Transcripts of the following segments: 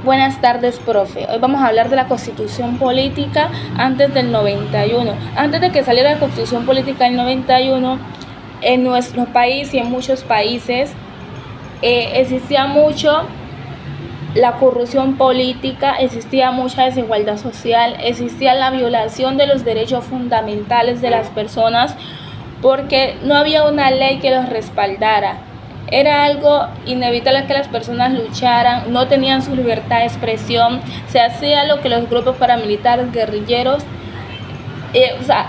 Buenas tardes, profe. Hoy vamos a hablar de la Constitución Política antes del 91. Antes de que saliera la Constitución Política del 91, en nuestro país y en muchos países existía mucho la corrupción política, existía mucha desigualdad social, existía la violación de los derechos fundamentales de las personas porque no había una ley que los respaldara. Era algo inevitable que las personas lucharan, no tenían su libertad de expresión, se hacía lo que los grupos paramilitares, guerrilleros,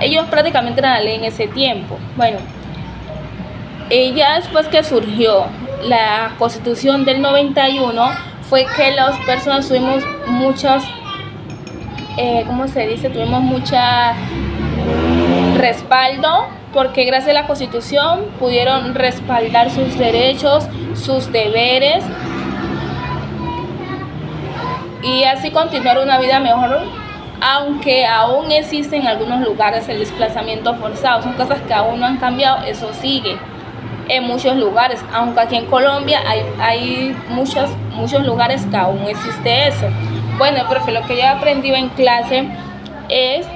ellos prácticamente eran la ley en ese tiempo. Bueno, ya después que surgió la Constitución del 91, fue que las personas tuvimos muchos, tuvimos mucha respaldo, porque gracias a la Constitución pudieron respaldar sus derechos, sus deberes y así continuar una vida mejor, aunque aún existe en algunos lugares el desplazamiento forzado. Son cosas que aún no han cambiado, eso sigue en muchos lugares, aunque aquí en Colombia hay muchos lugares que aún existe eso. Bueno, profe, lo que yo he aprendido en clase es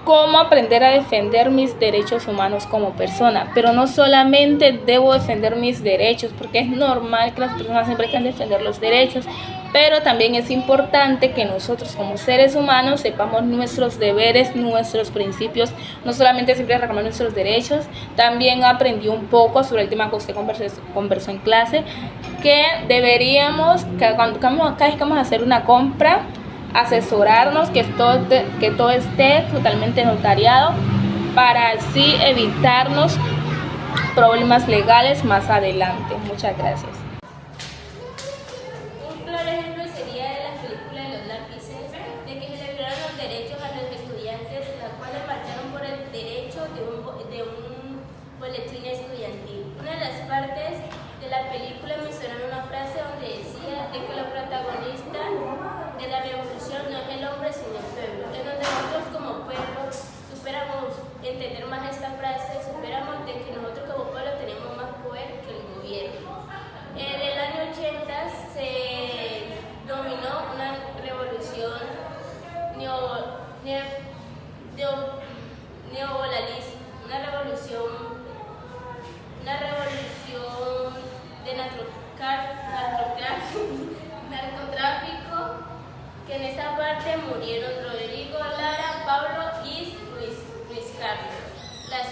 cómo aprender a defender mis derechos humanos como persona, pero no solamente debo defender mis derechos, porque es normal que las personas siempre quieran defender los derechos, pero también es importante que nosotros como seres humanos sepamos nuestros deberes, nuestros principios, no solamente siempre reclamar nuestros derechos. También aprendí un poco sobre el tema que usted conversó en clase, que deberíamos, cada vez que vamos a hacer una compra, asesorarnos que todo esté totalmente notariado para así evitarnos problemas legales más adelante. Muchas gracias. Un claro ejemplo sería de la película de los lápices, de que se le violaron los derechos a los estudiantes, las cuales marcharon por el derecho de un boletín estudiantil. Una de las partes de la película mencionaron una frase donde decía de que la protagonista de la revolución no es el hombre sino el pueblo, en donde nosotros como pueblo superamos entender más esta frase, superamos de que nosotros como pueblo tenemos más poder que el gobierno. En el año 80 se dominó una revolución neoliberalista, una revolución de narcotráfico, que en esa parte murieron Rodrigo Lara, Pablo y Luis Carlos, las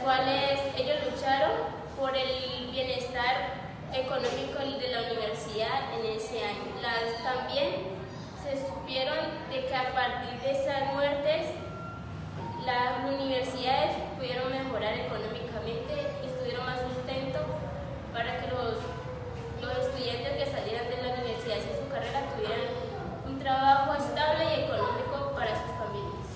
cuales ellos lucharon por el bienestar económico de la universidad en ese año. También se supieron de que a partir de esas muertes las universidades pudieron mejorar económicamente y tuvieron más sustento para que los estudiantes que salieran de la universidad y su carrera tuvieran un trabajo estable y económico para sus familias.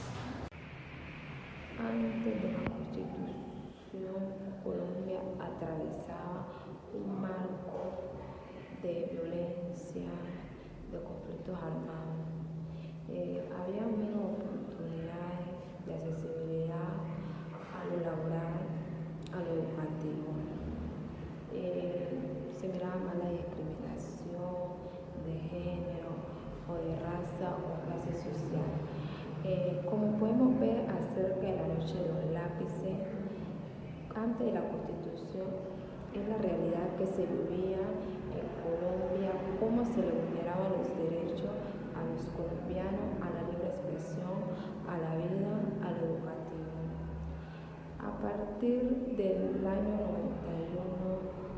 Antes de la Constitución, Colombia atravesaba un marco de violencia, de conflictos armados. Había menos oportunidades de accesibilidad a lo laboral, a lo educativo. Se miraba más la discriminación de género o de raza o clase social. Como podemos ver acerca de la noche de los lápices, antes de la Constitución, es la realidad que se vivía en Colombia, cómo se le vulneraban los derechos a los colombianos, a la libre expresión, a la vida, a lo educativo. A partir del año 91,